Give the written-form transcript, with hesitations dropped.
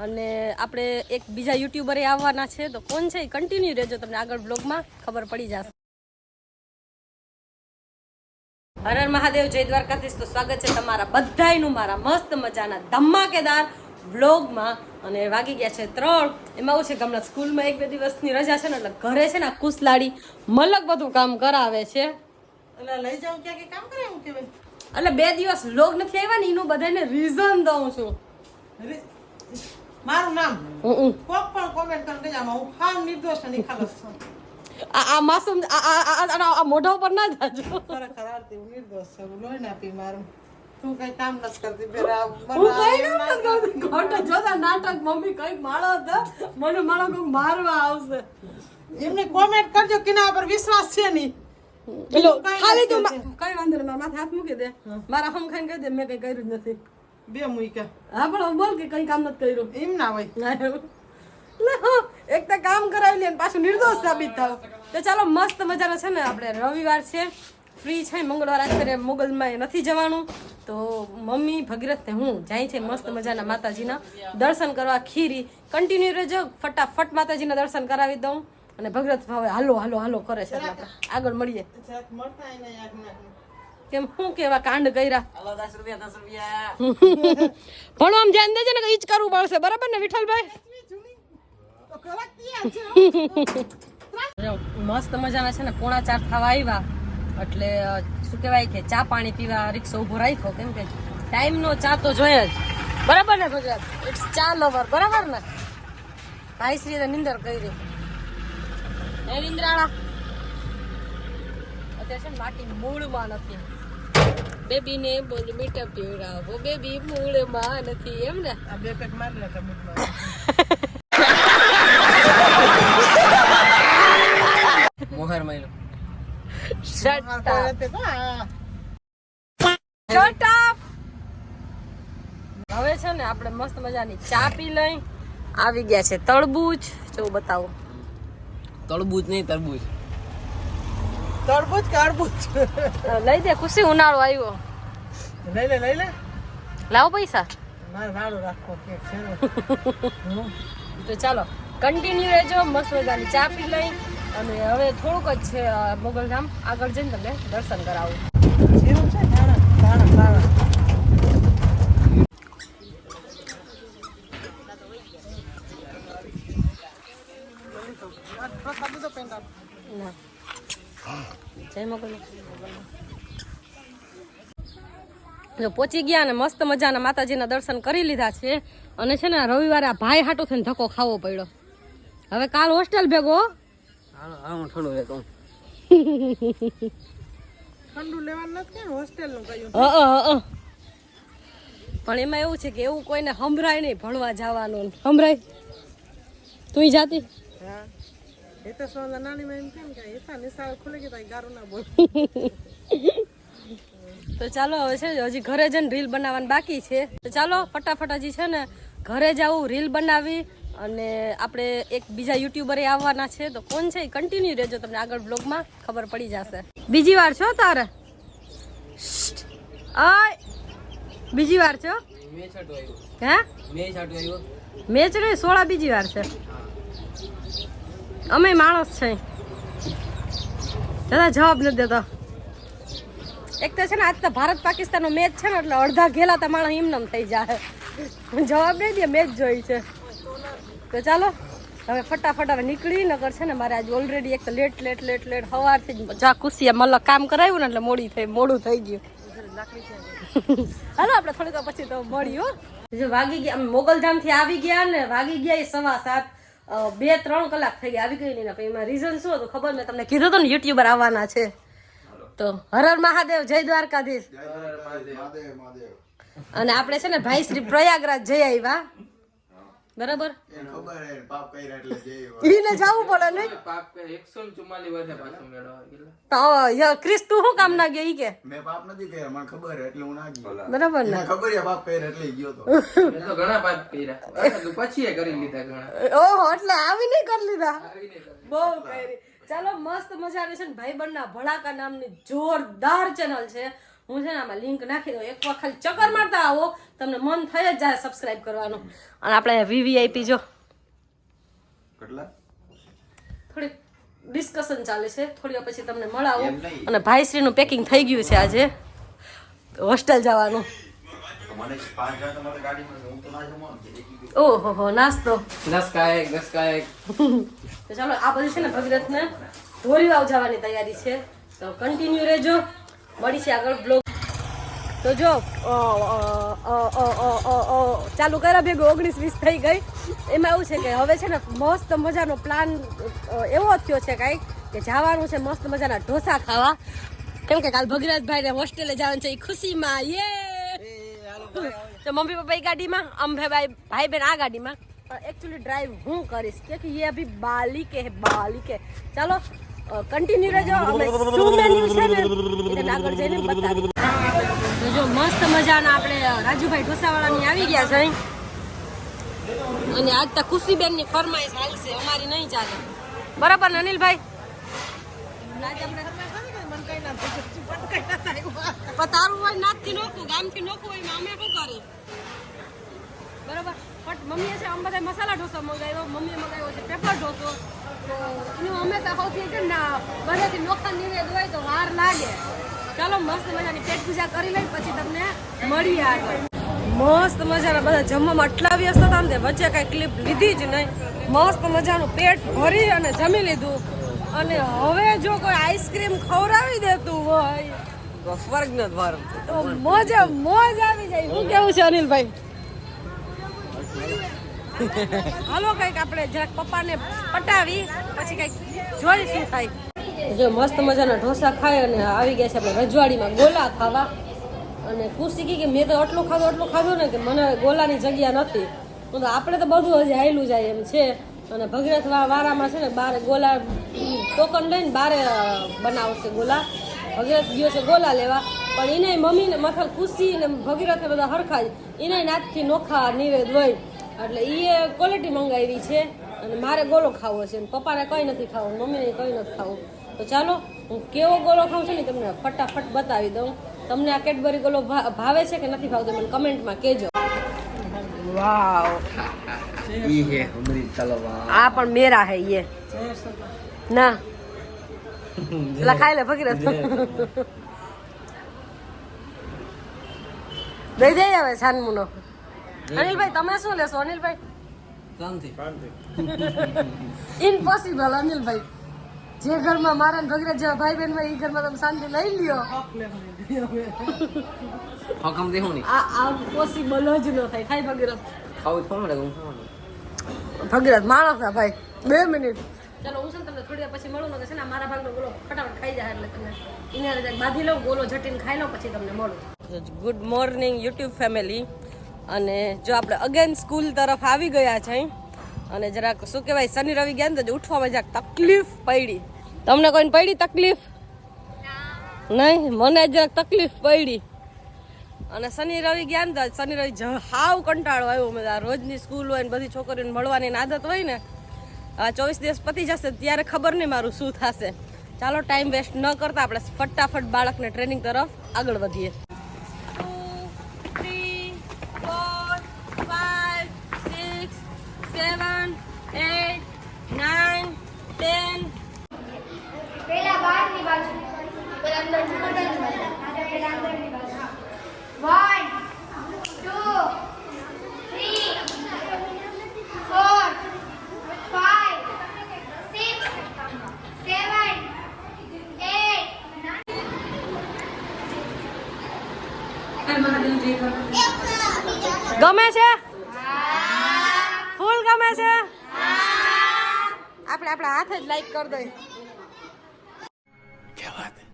અને આપણે એક બીજા યુટ્યુબરે આવવાના છે, તો કોણ છે એ કન્ટિન્યુ રહેજો, તમને આગળ બ્લોગમાં ખબર પડી જશે. હર હર મહાદેવ, જય દ્વારકાધીશ. તો સ્વાગત છે તમારા બધાયનું મારા મસ્ત મજાના ધમાકેદાર વ્લોગમાં. અને વાગી ગયા છે 3. એમાં એવું છે કે હમણાં સ્કૂલમાં 1-2 દિવસની રજા છે ને, એટલે ઘરે છે ને કુસલાડી મલક બધું કામ કરાવે છે. એટલે લઈ જાઉં ક્યાં કામ કરે એવું કેવાય. એટલે 2 દિવસ વ્લોગ નથી આવ્યા ને, એનું બધાને રીઝન દઉં છું. મારું નામ કોક પણ કોમેન્ટ કરીને કહેજો, હું હાવ નિર્દોષ અને નિખાલસ છું. આ માસૂમ આ મોઢા ઉપર ના જાજો. ખરેખર આરતી હું નિર્દોષ છું, હું લોહી ના પી મારું. તું કઈ કામ નથી કરતી પેલા હું કઈ કામ નથી કરતી. ખોટો જોતા નાટક મમ્મી કઈક માળો હતો, મને માળો કોક મારવા આવશે. એમને કોમેન્ટ કરજો કેના પર વિશ્વાસ છે નહીં. પેલો ખાલી તું કઈ વાંધો નહીં, મારા માથે હાથ મૂકી દે, મારા હમ ખાઈને કહી દે મેં કઈ કર્યું જ નથી. બે મૂક્યા. હા પણ બોલ કે કઈ કામ નથી કર્યું. એમ ના હોય. એક તો કામ કરાવી લે પાછું નિર્દોષ સાબિત થાવ. તો ચાલો મસ્ત મજાનો છે ને, આપણે રવિવાર છે, ફ્રી છે, મંગળવાર આખરે મોગલમાં નથી જવાનું, તો મમ્મી ભગીરથ ને હું જાય છે મસ્ત મજાના માતાજીના દર્શન કરવા. ખીરી કન્ટિન્યુ રહેજો, ફટાફટ માતાજીના દર્શન કરાવી દઉં. અને ભગીરથ હવે હાલો હાલો હાલો કરે છે, આપણે આગળ મળીએ. કેમ શું કેવા કાંડ કર્યા. ભણો આમ ધ્યાન દેજે ને, ઈ જ કરવું પડશે, બરાબર ને વિઠ્ઠલભાઈ? મસ્ત મજાના છે ને 3:45 થવા આવ્યા, એટલે શું કહેવાય કે ચા પાણી પીવા રિક્ષા ઉભો રાખ્યો, કેમ કે ટાઈમનો ચા તો જોઈએ જ, બરાબર ને ભગત? ઇટ્સ ચા લવર, બરાબર ને? ભાઈ શ્રી નિંદર કરી એ નિંદ્રાળા અત્યારે છે ને માટી મૂળમાં નથી. બેબી ને બોલ મીઠા પીવડાવો, બેબી મૂળમાં નથી, એમ ને? આ બે પેક મારી લે કમિટમાં. મોહર માયલો શટ અપ. હવે છે ને આપણે મસ્ત મજાની ચા પી લઈ. આવી ગયા છે તરબૂચ, જો બતાવો. તરબૂચ નહીં, તરબૂચ. તરબૂચ કે અરબૂચ? લઈ દે ખુશી, ઉનાળો આવ્યો. લઈ લે લાવો પૈસા. મારે વાળો રાખવો કે છે. તો ચાલો કન્ટિન્યુ રહેજો, મસ્ત મજાની ચા પી લઈ. અને હવે થોડુંક જ છે મોગલધામ, આગળ જઈને તમને દર્શન કરાવું. જેવું છે તાણા. જય મોગલ. જો પહોંચી ગયા ને મસ્ત મજાના માતાજીના દર્શન કરી લીધા છે. અને છે ને રવિવારે આ ભાઈ હાટો થઈને ધક્કો ખાવો પડ્યો. હવે કાલ હોસ્ટેલ ભેગો. હું ઠંડુ લેતો. ઠંડુ લેવાનું નથી કે હોસ્ટેલ નું કહ્યું. પણ એમાં એવું છે કે એવું કોઈને સંભળાય નહીં ભણવા જવાનું. સંભળાય તું જાતી? હા એ તો સોના નાની માં એમ કેમ કે એતા નિશાળ ખુલે કે તાઈ ગારું ના બોલ. તો ચાલો હવે છે હજી ઘરે જઈને રીલ બનાવવાની બાકી છે, તો ચાલો ફટાફટ હજી છે ને ઘરે જાવું, રીલ બનાવી. અને આપણે એક બીજા યુટ્યુબરે આવવાના છે, તો કોણ છે એ કન્ટિન્યુ રહેજો, તમને આગળ બ્લોગમાં ખબર પડી જશે. બીજી વાર છો તારે? બીજી વાર છો? હે મેચ નહીં, 16 બીજી વાર છે. અમે માણસ છે દાદા, જવાબ નથી દેતો. એક તો છે ને આજ તો ભારત પાકિસ્તાનનો મેચ છે ને, એટલે અડધા ઘેલા તો માણસ એમનેમ થઈ જાય, જવાબ નહીં દે, મેચ જોઈ છે. તો ચાલો હવે ફટાફટ હવે નીકળી. નગર છે ને મારે આજે ઓલરેડી એક તો લેટ સવારથી જા ખુશીયા મતલબ કામ કરાવ્યું ને, એટલે મોડું થઈ ગયું. હાલો આપણે થોડીક પછી તો મળ્યું. જો વાગી ગયા, અમે મોગલધામ થી આવી ગયા ને, વાગી ગયા 7:15, 2-3 કલાક થઈ ગયા આવી ગઈ નહીં. એમાં રીઝન શું હતું ખબર? મેં તમને કીધું હતું ને યુટ્યુબર આવવાના છે. તો હર હર મહાદેવ, જય દ્વારકાધીશ. અને આપણે છે ને ભાઈ શ્રી પ્રયાગરાજ જઈ આવ્યા, બરાબર? એને જવું પડે ને. ક્રિસ તું શું કામ ના ગયો? ઈ કે મેં પાપ નથી કર્યા, મને ખબર એટલે હું ના ગયો. બરાબર ને? ખબર છે પાપ કર્યા એટલે ગયો તો. ઘણા પાપ કર્યા, પછી કરી લીધા ઘણા. ઓહો, એટલે આવી નહીં કરી લીધા, બહુ કરી. ચાલો મસ્ત મજાની છે ને ભાઈબંધના ભડાકા નામની જોરદાર ચેનલ છે, હું છે ને આમાં લિંક નાખી દઉં, એક વાર ખાલી ચક્કર મારતા આવો તમને મન થઈ જ જાય સબસ્ક્રાઇબ કરવાનું. અને આપણે VVIP જો કેટલા થોડી ડિસ્કશન ચાલે છે, થોડી વાર પછી તમને મળાવો. એમ નહીં. અને ભાઈશ્રીનું પેકિંગ થઈ ગયું છે આજે હોસ્ટેલ જવાનું. મને 5 જણ તમારી ગાડીમાં છે, હું તો ના જમવાનું છે. ઓહો હો નાસ્તો. 10 का 1 10 का 1 તો ચાલો આ બધી છે ને ભગીરથને ધોરીવાવ જવાની તૈયારી છે, તો કન્ટિન્યુ રહેજો. મળી છે આગળ બ્લોગ. તો જો ચાલુ કર્યા ભેગું 19-20 થઈ ગઈ. એમાં એવું છે કે હવે છે ને મસ્ત મજાનો પ્લાન એવો થયો છે કાંઈક કે જવાનું છે મસ્ત મજાના ઢોસા ખાવા, કેમ કે કાલ ભગીરથભાઈને હોસ્ટેલે જવાનું છે એ ખુશીમાં. તો મમ્મી પપ્પા એ ગાડીમાં, અંબેભાઈ ભાઈ બહેન આ ગાડીમાં, પણ એકચ્યુઅલી ડ્રાઈવ હું કરીશ કે ये अभी बालिक है बालिक है. ચાલો કન્ટિન્યુ રહેજો. અમે શું મેન્યુ છે ને એને આગળ જઈને બતાવી. તો જો મસ્ત મજાના આપણે રાજુભાઈ ઢોસાવાળાની આવી ગયા છે અહીં. અને આજ તો ખુશીબેનની ફરમાઈશ હાલશે, અમારી નહીં ચાલે. બરાબર ને અનિલભાઈ? પણ તારું હોય નાથથી નોખું, ગામથી નોખું હોય અમે શું કરી? બરાબર. પણ મમ્મીએ છે આમ બધા મસાલા ઢોસો મંગાવ્યો, મમ્મીએ મંગાવ્યો છે પેપર ઢોસો. તો એનું હંમેશા સૌથી કે ના બધાથી નોખા નિવેદ હોય તો વાર લાગે. ચાલો મસ્ત મજાની પેટ પૂજા કરી લઈ પછી તમને મળીએ આગળ. મસ્ત મજાના બધા જમવામાં આટલા વ્યસ્ત હતા ને વચ્ચે કાંઈ ક્લિપ લીધી જ નહીં. મસ્ત મજાનું પેટ ભરી અને જમી લીધું. અને હવે જો કોઈ આઈસ્ક્રીમ ખવડાવી દેતું હોય સ્વર્ગનો દ્વાર. તો મોજ આવી જાય. શું કેવું છે અનિલભાઈ? હાલો કઈક આપણે જરાક પપ્પાને પટાવી પછી કઈક જોઈ શું થાય. જો મસ્ત મજાના ઢોસા ખાય અને આવી ગયા છે આપણે રજવાડીમાં ગોલા ખાવા. અને ખુશી કે મેં તો આટલું ખાધું ને કે મને ગોલાની જગ્યા નથી. તો આપણે તો બધું હજી હાયલું જાય એમ છે. અને ભગીરથ વારામાં છે ને બારે ગોલા ટોકન લઈને બારે બનાવશે ગોલા. ભગીરથ ગયો છે ગોલા લેવા, પણ એને મમ્મીને મથલ ખુશી ને ભગીરથે બધા હરખા જ એને નાથથી નોખા નિવેદ હોય એટલે એ ક્વોલિટી મંગાવી છે. અને મારે ગોલો ખાવો છે, પપ્પાને કંઈ નથી ખાવું, મમ્મીને કંઈ નથી ખાવું. તો ચાલો હું કેવો ગોલો ખાઉં છું ને તમને ફટાફટ બતાવી દઉં. તમને આ કેડબરી ગોલો ભાવે છે કે નથી ભાવતો મને કમેન્ટમાં કહેજો. વાવ, ये है अमृत तलवा આ પણ મેરા હે ये ના લા ખાઈ લે ભગીરથ. દઈ દે હવે છાનમુનો. અનિલભાઈ તમે શું લેશો? અનિલભાઈ शांति ઇમ્પોસિબલ. અનિલભાઈ જે ઘરમાં મારા ને ભગીરથ જેવા ભાઈ બહેન હોય એ ઘરમાં તમે શાંતિ લઈ લ્યો. हकम देखो नहीं આ પોસિબલ જ ન થાય. થાય ભગીરથ? खाओ थोड़ा लगा हूं ભગીરથ માણસ ના ભાઈ 2 મિનિટ. ચાલો હું છે ને તમને થોડી વાર પછી મળું ને છે ને મારા ભાગનો ગોલો ફટાફટ ખાઈ જાય એટલે તમે એને બાંધી લઉં, ગોલો ઝટીને ખાઈ લઉં પછી તમને મળું. Good morning YouTube family. અને જો આપણે અગેન સ્કૂલ તરફ આવી ગયા છે અને જરાક શું કહેવાય શનિ રવિ ગયા ને તો ઉઠવામાં જરાક તકલીફ પડી. તમને કોઈને પડી તકલીફ? નહીં, મને જરાક તકલીફ પડી. અને શનિ રવિ ગયા ને તો શનિ રવિ હાવ કંટાળો આવ્યો. મેં આ રોજની સ્કૂલ હોય ને બધી છોકરીઓને મળવાની આદત હોય ને, આ 24 દિવસ પતી જશે ત્યારે ખબર નહીં મારું શું થશે. ચાલો ટાઈમ વેસ્ટ ન કરતા આપણે ફટાફટ બાળકને ટ્રેનિંગ તરફ આગળ વધીએ. 2 3 4 5 6 7 8 9 10. પેલા બહારની બાજુ પેલા અંદરની બાજુ પેલા અંદરની બાજુ 1 2 3 4 5 6 7 8 ગમે છે? ફૂલ ગમે છે? આપણે આપણા હાથ જ લાઈક કરી દઈએ. क्या बात है?